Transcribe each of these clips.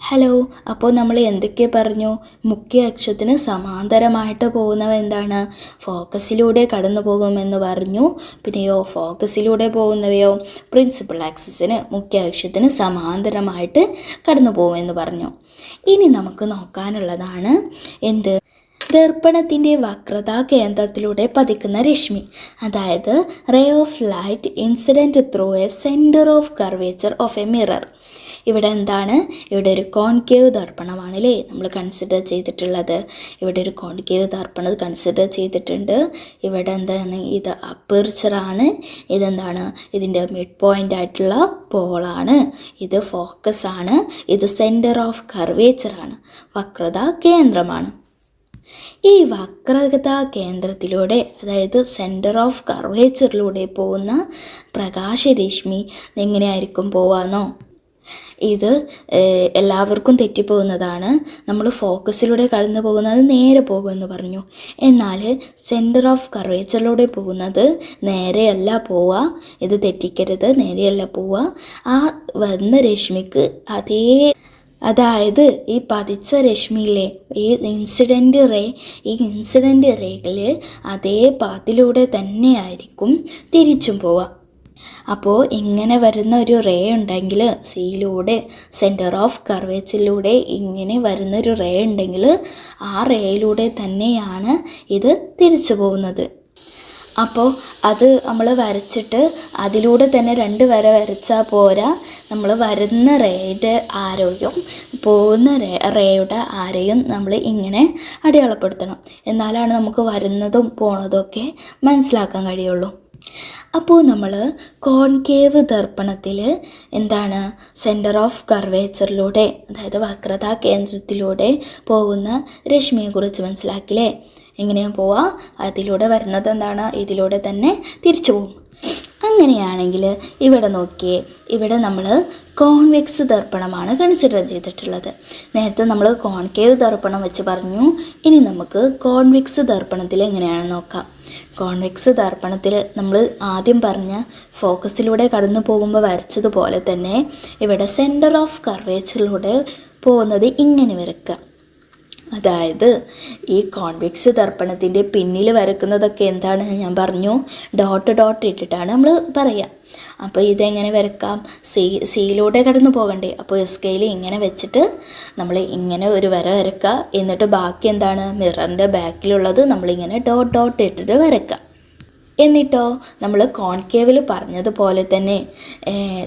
Hello. അപ്പോൾ നമ്മൾ എന്തൊക്കെ പറഞ്ഞു? മുഖ്യ അക്ഷത്തിന് സമാന്തരമായിട്ട് പോകുന്നവ എന്താണ്? ഫോക്കസിലൂടെ കടന്നു പോകുമെന്ന് പറഞ്ഞു. പിന്നെയോ ഫോക്കസിലൂടെ പോകുന്നവയോ പ്രിൻസിപ്പൽ ആക്സിസിന് മുഖ്യ അക്ഷത്തിന് സമാന്തരമായിട്ട് കടന്നു പോകുമെന്ന് പറഞ്ഞു. ഇനി നമുക്ക് നോക്കാനുള്ളതാണ് എന്ത്? ദർപ്പണത്തിൻ്റെ വക്രതാ കേന്ദ്രത്തിലൂടെ പതിക്കുന്ന രശ്മി, അതായത് ray of light incident through a centre of curvature of a mirror. ഇവിടെ എന്താണ്? ഇവിടെ ഒരു കോൺകേവ് ദർപ്പണമാണല്ലേ നമ്മൾ കൺസിഡർ ചെയ്തിട്ടുള്ളത്. ഇവിടെ ഒരു കോൺകേവ് ദർപ്പണം കൺസിഡർ ചെയ്തിട്ടുണ്ട്. ഇവിടെ എന്താണ്? ഇത് അപ്പേർച്ചറാണ്. ഇതെന്താണ്? ഇതിൻ്റെ മിഡ് പോയിൻ്റ് ആയിട്ടുള്ള പോളാണ്. ഇത് ഫോക്കസ് ആണ്. ഇത് സെൻറ്റർ ഓഫ് കർവേച്ചറാണ്, വക്രതാ കേന്ദ്രമാണ്. ഈ വക്രതാ കേന്ദ്രത്തിലൂടെ, അതായത് സെൻറ്റർ ഓഫ് കർവേച്ചറിലൂടെ പോകുന്ന പ്രകാശരശ്മി എങ്ങനെയായിരിക്കും പോവാന്നോ? ഇത് എല്ലാവർക്കും തെറ്റിപ്പോകുന്നതാണ്. നമ്മൾ ഫോക്കസിലൂടെ കടന്നു പോകുന്നത് നേരെ പോകുമെന്ന് പറഞ്ഞു. എന്നാൽ സെൻറ്റർ ഓഫ് കർവേച്ചറിലൂടെ പോകുന്നത് നേരെയല്ല പോവുക. ഇത് തെറ്റിക്കരുത്, നേരെയല്ല പോവുക. ആ വന്ന രശ്മിക്ക് അതായത് ഈ പതിച്ച രശ്മിയിലെ ഈ ഇൻസിഡൻറ്റ് റേയിൽ അതേ പാത്തിലൂടെ തന്നെയായിരിക്കും തിരിച്ചും പോവുക. അപ്പോൾ ഇങ്ങനെ വരുന്ന ഒരു റേ ഉണ്ടെങ്കിൽ, സിയിലൂടെ സെൻറ്റർ ഓഫ് കർവേച്ചറിലൂടെ ഇങ്ങനെ വരുന്നൊരു റേ ഉണ്ടെങ്കിൽ ആ റേയിലൂടെ തന്നെയാണ് ഇത് തിരിച്ചു പോകുന്നത്. അപ്പോൾ അത് നമ്മൾ വരച്ചിട്ട് അതിലൂടെ തന്നെ 2 വര വരച്ചാൽ പോരാ. നമ്മൾ വരുന്ന റേയുടെ ആരോയും പോകുന്ന റേയുടെ ആരെയും നമ്മൾ ഇങ്ങനെ അടയാളപ്പെടുത്തണം. എന്നാലാണ് നമുക്ക് വരുന്നതും പോണതും മനസ്സിലാക്കാൻ കഴിയുള്ളൂ. അപ്പോൾ നമ്മൾ കോൺകേവ് ദർപ്പണത്തിൽ എന്താണ്? സെൻറ്റർ ഓഫ് കർവേച്ചറിലൂടെ, അതായത് വക്രതാ കേന്ദ്രത്തിലൂടെ പോകുന്ന രശ്മിയെക്കുറിച്ച് മനസ്സിലാക്കില്ലേ? എങ്ങനെയാണ് പോവുക? അതിലൂടെ വരുന്നത് എന്താണ്? ഇതിലൂടെ തന്നെ തിരിച്ചു പോകും. അങ്ങനെയാണെങ്കിൽ ഇവിടെ നോക്കിയേ, ഇവിടെ നമ്മൾ കോൺവെക്സ് ദർപ്പണമാണ് കൺസിഡർ ചെയ്തിട്ടുള്ളത്. നേരത്തെ നമ്മൾ കോൺകേവ് ദർപ്പണം വെച്ച് പറഞ്ഞു. ഇനി നമുക്ക് കോൺവെക്സ് ദർപ്പണത്തിൽ എങ്ങനെയാണെന്ന് നോക്കാം. കോൺവെക്സ് ദർപ്പണത്തിൽ നമ്മൾ ആദ്യം പറഞ്ഞ ഫോക്കസിലൂടെ കടന്നു പോകുമ്പോൾ വരച്ചതുപോലെ തന്നെ ഇവിടെ സെൻറ്റർ ഓഫ് കർവേച്ചറിലൂടെ പോകുന്നത് ഇങ്ങനെ വരയ്ക്കുക. അതായത് ഈ കോൺവെക്സ് ദർപ്പണത്തിൻ്റെ പിന്നിൽ വരക്കുന്നതൊക്കെ എന്താണ് ഞാൻ പറഞ്ഞു? ഡോട്ട് ഇട്ടിട്ടാണ് നമ്മൾ പറയുക. അപ്പോൾ ഇതെങ്ങനെ വരക്കാം? സിയിലൂടെ കടന്നു പോകണ്ടേ? അപ്പോൾ സ്കെയിൽ ഇങ്ങനെ വെച്ചിട്ട് നമ്മൾ ഇങ്ങനെ ഒരു വര വരക്കുക. എന്നിട്ട് ബാക്കി എന്താണ്? മിററിൻ്റെ ബാക്കിലുള്ളത് നമ്മളിങ്ങനെ ഡോട്ട് ഇട്ടിട്ട് വരക്കുക. എന്നിട്ടോ നമ്മൾ കോൺകേവിൽ പറഞ്ഞതുപോലെ തന്നെ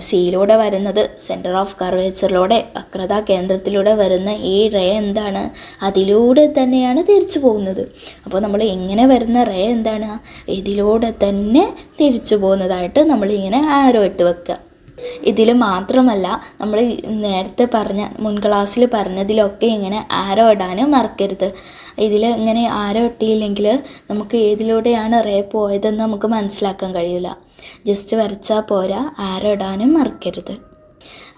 സിയിലൂടെ വരുന്നത് സെൻറ്റർ ഓഫ് കർവേച്ചറിലൂടെ വക്രതാ കേന്ദ്രത്തിലൂടെ വരുന്ന ഈ റേ എന്താണ്? അതിലൂടെ തന്നെയാണ് തിരിച്ചു പോകുന്നത്. അപ്പോൾ നമ്മൾ ഇങ്ങനെ വരുന്ന റേ എന്താണ്? ഇതിലൂടെ തന്നെ തിരിച്ചു പോകുന്നതായിട്ട് നമ്മളിങ്ങനെ ആരോ ഇട്ട് വെക്കുക. ഇതിൽ മാത്രമല്ല, നമ്മൾ നേരത്തെ മുൻ ക്ലാസ്സിൽ പറഞ്ഞതിലൊക്കെ ഇങ്ങനെ ആരോ ഇടാനും മറക്കരുത്. ഇതിൽ ഇങ്ങനെ ആരോ ഇട്ടില്ലെങ്കിൽ നമുക്ക് ഏതിലൂടെയാണ് റേ പോയതെന്ന് നമുക്ക് മനസ്സിലാക്കാൻ കഴിയില്ല. ജസ്റ്റ് വരച്ചാൽ പോരാ, ആരോ ഇടാനും മറക്കരുത്.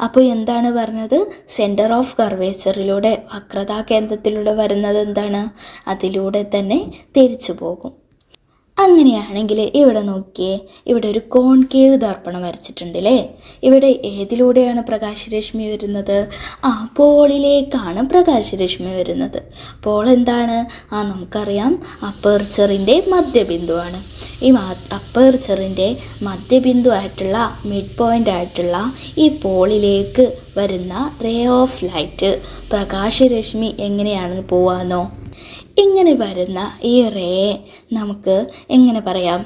അപ്പോൾ എന്താണ് പറഞ്ഞത്? സെൻറ്റർ ഓഫ് കർവേച്ചറിലൂടെ വക്രതാ കേന്ദ്രത്തിലൂടെ വരുന്നത് എന്താണ്? അതിലൂടെ തന്നെ തിരിച്ചു പോകും. അങ്ങനെയാണെങ്കിൽ ഇവിടെ നോക്കിയേ, ഇവിടെ ഒരു കോൺകേവ് ദർപ്പണം വരച്ചിട്ടുണ്ടല്ലേ. ഇവിടെ ഏതിലൂടെയാണ് പ്രകാശരശ്മി വരുന്നത്? പോളിലേക്കാണ് പ്രകാശരശ്മി വരുന്നത്. പോൾ എന്താണ്? നമുക്കറിയാം, അപ്പേർച്ചറിൻ്റെ മധ്യബിന്ദുവാണ്. ഈ അപ്പേർച്ചറിൻ്റെ മധ്യബിന്ദു ആയിട്ടുള്ള മിഡ് പോയിൻ്റ് ആയിട്ടുള്ള ഈ പോളിലേക്ക് വരുന്ന റേ ഓഫ് ലൈറ്റ്, പ്രകാശരശ്മി എങ്ങനെയാണ് പോവാന്നോ? ഇങ്ങനെ വരുന്ന ഈ റേ നമുക്ക് എങ്ങനെ പറയാം?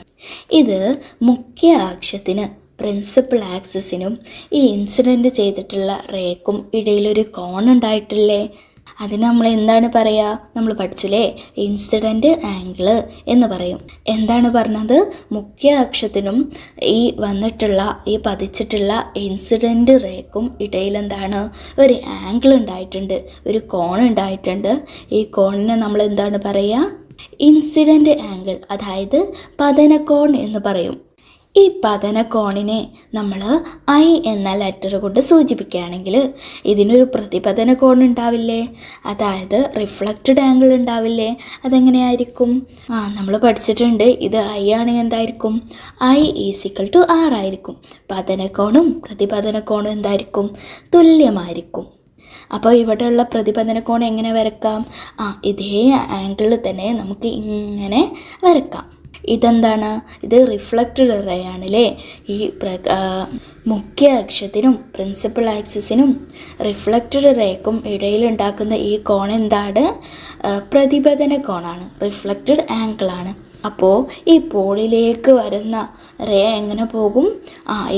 ഇത് മുഖ്യ അക്ഷത്തിന്, പ്രിൻസിപ്പൽ ആക്സിസിനും ഈ ഇൻസിഡൻറ്റ് ചെയ്തിട്ടുള്ള റേക്കും ഇടയിലൊരു കോൺ ഉണ്ടായിട്ടില്ലേ? അതിന് നമ്മൾ എന്താണ് പറയുക? നമ്മൾ പഠിച്ചില്ലേ, ഇൻസിഡൻറ്റ് ആംഗിള് എന്ന് പറയും. എന്താണ് പറഞ്ഞത്? മുഖ്യ അക്ഷത്തിനും ഈ ഈ പതിച്ചിട്ടുള്ള ഇൻസിഡൻറ്റ് റേക്കും ഇടയിൽ എന്താണ്? ഒരു ആംഗിൾ ഉണ്ടായിട്ടുണ്ട്, ഒരു കോൺ ഉണ്ടായിട്ടുണ്ട്. ഈ കോണിനെ നമ്മൾ എന്താണ് പറയുക? ഇൻസിഡൻറ്റ് ആംഗിൾ, അതായത് പതനകോൺ എന്ന് പറയും. ഈ പതനകോണിനെ നമ്മൾ I എന്ന ലെറ്റർ കൊണ്ട് സൂചിപ്പിക്കുകയാണെങ്കിൽ ഇതിനൊരു പ്രതിപതന കോൺ ഉണ്ടാവില്ലേ? അതായത് റിഫ്ലക്റ്റഡ് ആംഗിൾ ഉണ്ടാവില്ലേ? അതെങ്ങനെയായിരിക്കും? നമ്മൾ പഠിച്ചിട്ടുണ്ട്, ഇത് I ആണെങ്കിൽ എന്തായിരിക്കും? I = R ആയിരിക്കും. പതനകോണും പ്രതിപതന കോണും എന്തായിരിക്കും? തുല്യമായിരിക്കും. അപ്പോൾ ഇവിടെയുള്ള പ്രതിപതന കോൺ എങ്ങനെ വരക്കാം? ഇതേ ആംഗിളിൽ തന്നെ നമുക്ക് ഇങ്ങനെ വരക്കാം. ഇതെന്താണ്? ഇത് റിഫ്ലക്റ്റഡ് റേ ആണല്ലേ. ഈ മുഖ്യ അക്ഷത്തിനും പ്രിൻസിപ്പൽ ആക്സിസിനും റിഫ്ലക്റ്റഡ് റേക്കും ഇടയിലുണ്ടാക്കുന്ന ഈ കോൺ എന്താണ്? പ്രതിപതന കോണാണ്, റിഫ്ലക്റ്റഡ് ആംഗിളാണ്. അപ്പോൾ ഈ പോളിലേക്ക് വരുന്ന റേ എങ്ങനെ പോകും?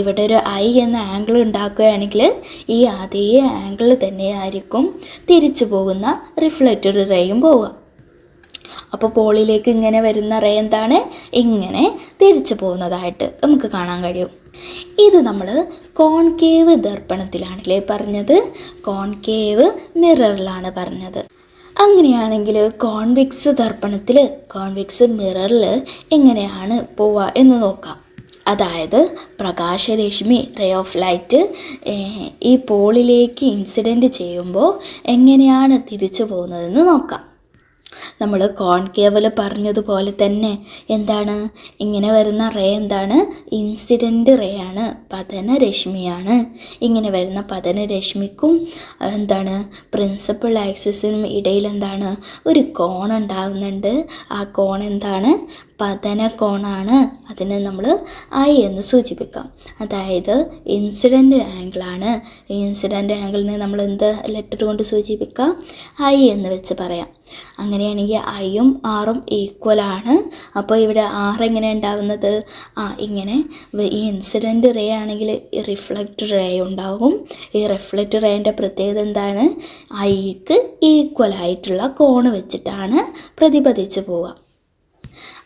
ഇവിടെ ഒരു ഐ എന്ന ആംഗിൾ ഉണ്ടാക്കുകയാണെങ്കിൽ ഈ അതേ ആംഗിൾ തന്നെയായിരിക്കും തിരിച്ചു പോകുന്ന റിഫ്ലക്റ്റഡ് റേയും പോവുക. അപ്പോൾ പോളിലേക്ക് ഇങ്ങനെ വരുന്ന റേ എന്താണ്? ഇങ്ങനെ തിരിച്ചു പോകുന്നതായിട്ട് നമുക്ക് കാണാൻ കഴിയും. ഇത് നമ്മൾ കോൺകേവ് ദർപ്പണത്തിലാണല്ലേ പറഞ്ഞത്, കോൺകേവ് മിററിലാണ് പറഞ്ഞത്. അങ്ങനെയാണെങ്കിൽ കോൺവെക്സ് ദർപ്പണത്തിൽ, കോൺവെക്സ് മിററിൽ എങ്ങനെയാണ് പോവുക എന്ന് നോക്കാം. അതായത് പ്രകാശരശ്മി, റേ ഓഫ് ലൈറ്റ് ഈ പോളിലേക്ക് ഇൻസിഡൻറ്റ് ചെയ്യുമ്പോൾ എങ്ങനെയാണ് തിരിച്ചു പോകുന്നതെന്ന് നോക്കാം. നമ്മൾ കോൺകേവിൽ പറഞ്ഞതുപോലെ തന്നെ എന്താണ് ഇങ്ങനെ വരുന്ന റേ എന്താണ്? ഇൻസിഡൻറ്റ് റേ ആണ്, പതനരശ്മിയാണ്. ഇങ്ങനെ വരുന്ന പതനരശ്മിക്കും എന്താണ് പ്രിൻസിപ്പൽ ആക്സിസിനും ഇടയിൽ എന്താണ് ഒരു കോൺ ഉണ്ടാകുന്നുണ്ട്. ആ കോൺ എന്താണ്? പതന കോണാണ്. അതിനെ നമ്മൾ ഐ എന്ന് സൂചിപ്പിക്കാം. അതായത് ഇൻസിഡൻറ്റ് ആംഗിളാണ്. ഈ ഇൻസിഡൻറ്റ് ആംഗിളിനെ നമ്മൾ എന്ത് ലെറ്റർ കൊണ്ട് സൂചിപ്പിക്കാം? ഐ എന്ന് വെച്ച് പറയാം. അങ്ങനെയാണെങ്കിൽ ഐയും ആറും ഈക്വലാണ്. അപ്പോൾ ഇവിടെ ആർ എങ്ങനെ ഉണ്ടാകുന്നത്? ഇങ്ങനെ ഈ ഇൻസിഡൻറ്റ് റേ ആണെങ്കിൽ റിഫ്ലക്റ്റ് റേ ഉണ്ടാകും. ഈ റിഫ്ലക്റ്റ് റേൻ്റെ പ്രത്യേകത എന്താണ്? ഐക്ക് ഈക്വലായിട്ടുള്ള കോണ് വെച്ചിട്ടാണ് പ്രതിപതിച്ച് പോവുക.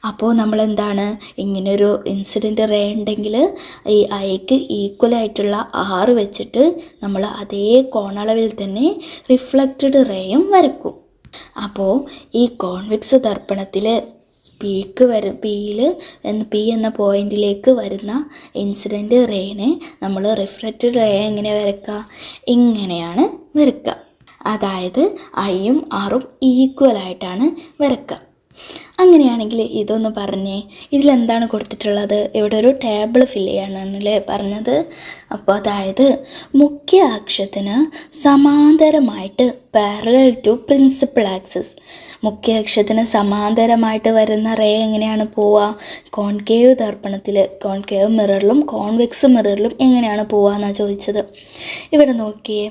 അപ്പോൾ നമ്മളെന്താണ് ഇങ്ങനൊരു ഇൻസിഡൻറ്റ് റേ ഉണ്ടെങ്കിൽ ഈ ഐക്ക് ഈക്വലായിട്ടുള്ള ആറ് വെച്ചിട്ട് നമ്മൾ അതേ കോണളവിൽ തന്നെ റിഫ്ലക്റ്റഡ് റേയും വരക്കും. അപ്പോൾ ഈ കോൺവെക്സ് ദർപ്പണത്തിൽ പി എന്ന പോയിന്റിലേക്ക് വരുന്ന ഇൻസിഡൻറ്റ് റേനെ നമ്മൾ റിഫ്ലക്റ്റഡ് റേ എങ്ങനെ വരക്കുക? ഇങ്ങനെയാണ് വരക്കുക. അതായത് ഐയും ആറും ഈക്വലായിട്ടാണ് വരക്കുക. അങ്ങനെയാണെങ്കിൽ ഇതൊന്ന് പറഞ്ഞേ, ഇതിലെന്താണ് കൊടുത്തിട്ടുള്ളത്? ഇവിടെ ഒരു ടേബിൾ ഫില്ല് ചെയ്യാനാണല്ലേ പറഞ്ഞത്. അപ്പോൾ അതായത് മുഖ്യ അക്ഷത്തിന് സമാന്തരമായിട്ട് പാരലൽ ടു പ്രിൻസിപ്പൽ ആക്സിസ്, മുഖ്യ അക്ഷത്തിന് സമാന്തരമായിട്ട് വരുന്ന റേ എങ്ങനെയാണ് പോവുക? കോൺകേവ് ദർപ്പണത്തിൽ, കോൺകേവ് മിററിലും കോൺവെക്സ് മിററിലും എങ്ങനെയാണ് പോവുക എന്നാണ് ചോദിച്ചത്. ഇവിടെ നോക്കിയേ,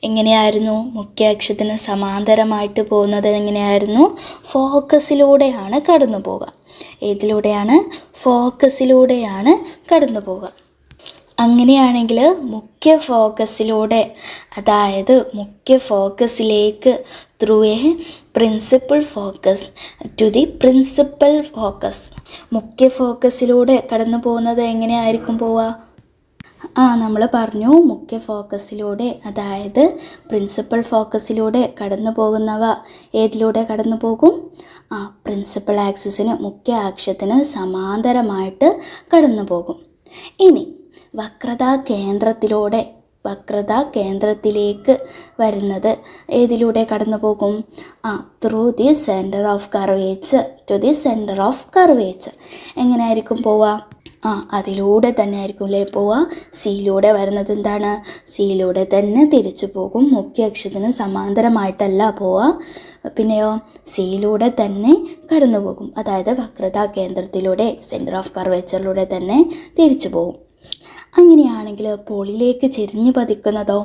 എങ്ങനെയായിരുന്നു മുഖ്യ അക്ഷത്തിന് സമാന്തരമായിട്ട് പോകുന്നത്? എങ്ങനെയായിരുന്നു? ഫോക്കസിലൂടെയാണ് കടന്നു പോവുക. ഏതിലൂടെയാണ്? ഫോക്കസിലൂടെയാണ് കടന്നു പോവുക. അങ്ങനെയാണെങ്കിൽ മുഖ്യ ഫോക്കസിലൂടെ, അതായത് മുഖ്യ ഫോക്കസിലേക്ക് through a principal focus to the principal focus, മുഖ്യ ഫോക്കസിലൂടെ കടന്നു പോകുന്നത് എങ്ങനെയായിരിക്കും പോവുക? നമ്മൾ പറഞ്ഞു മുഖ്യ ഫോക്കസിലൂടെ, അതായത് പ്രിൻസിപ്പൽ ഫോക്കസിലൂടെ കടന്നു പോകുന്നവ ഏതിലൂടെ കടന്നു പോകും? പ്രിൻസിപ്പൽ ആക്സിസിന്, മുഖ്യ അക്ഷത്തിന് സമാന്തരമായിട്ട് കടന്നു പോകും. ഇനി വക്രതാ കേന്ദ്രത്തിലേക്ക് വരുന്നത് ഏതിലൂടെ കടന്നു പോകും? Through the centre of curvature to the centre of curvature. എങ്ങനെയായിരിക്കും പോവുക? അതിലൂടെ തന്നെ ആയിരിക്കും അല്ലേ പോവുക. സിയിലൂടെ വരുന്നത് എന്താണ്? സിയിലൂടെ തന്നെ തിരിച്ചു പോകും. മുഖ്യ അക്ഷത്തിന് സമാന്തരമായിട്ടല്ല പോവുക, പിന്നെയോ സിയിലൂടെ തന്നെ കടന്നു പോകും. അതായത് വക്രതാ കേന്ദ്രത്തിലൂടെ, സെൻറ്റർ ഓഫ് കർവേച്ചറിലൂടെ തന്നെ തിരിച്ചു പോകും. അങ്ങനെയാണെങ്കിൽ പോളിലേക്ക് ചെരിഞ്ഞു പതിക്കുന്നതോ?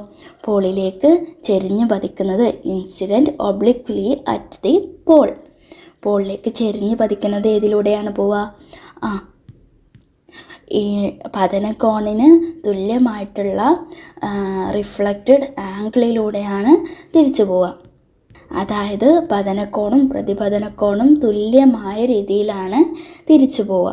പോളിലേക്ക് ചെരിഞ്ഞു പതിക്കുന്നത് ഇൻസിഡൻറ്റ് ഒബ്ലിക്വലി അറ്റ് ദി പോൾ. പോളിലേക്ക് ചെരിഞ്ഞു പതിക്കുന്നത് ഏതിലൂടെയാണ് പോവുക? ഈ പതനകോണിന് തുല്യമായിട്ടുള്ള റിഫ്ലക്റ്റഡ് ആംഗിളിലൂടെയാണ് തിരിച്ചു പോവുക. അതായത് പതനക്കോണും പ്രതിപതനക്കോണും തുല്യമായ രീതിയിലാണ് തിരിച്ചു പോവുക.